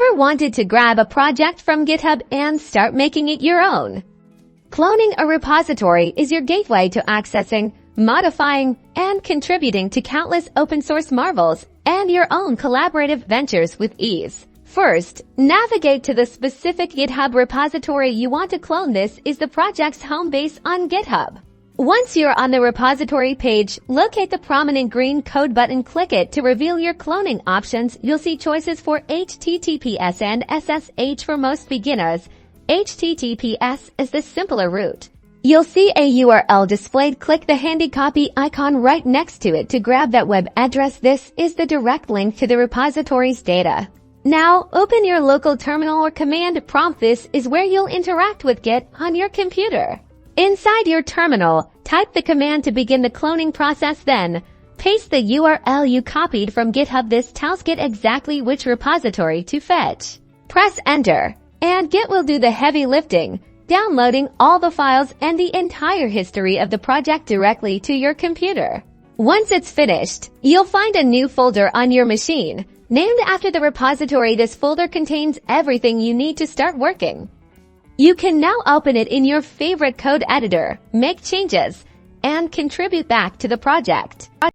Ever wanted to grab a project from GitHub and start making it your own? Cloning a repository is your gateway to accessing, modifying, and contributing to countless open-source marvels and your own collaborative ventures with ease. First, navigate to the specific GitHub repository you want to clone. This is the project's home base on GitHub. Once you're on the repository page, locate the prominent green code button, click it to reveal your cloning options. You'll see choices for HTTPS and SSH for most beginners. HTTPS is the simpler route. You'll see a URL displayed. Click the handy copy icon right next to it to grab that web address. This is the direct link to the repository's data. Now, open your local terminal or command prompt. This is where you'll interact with Git on your computer. Inside your terminal, type the command to begin the cloning process, then paste the URL you copied from GitHub. This tells Git exactly which repository to fetch. Press enter, and Git will do the heavy lifting, downloading all the files and the entire history of the project directly to your computer. Once it's finished, you'll find a new folder on your machine, named after the repository. This folder contains everything you need to start working. You can now open it in your favorite code editor, make changes, and contribute back to the project.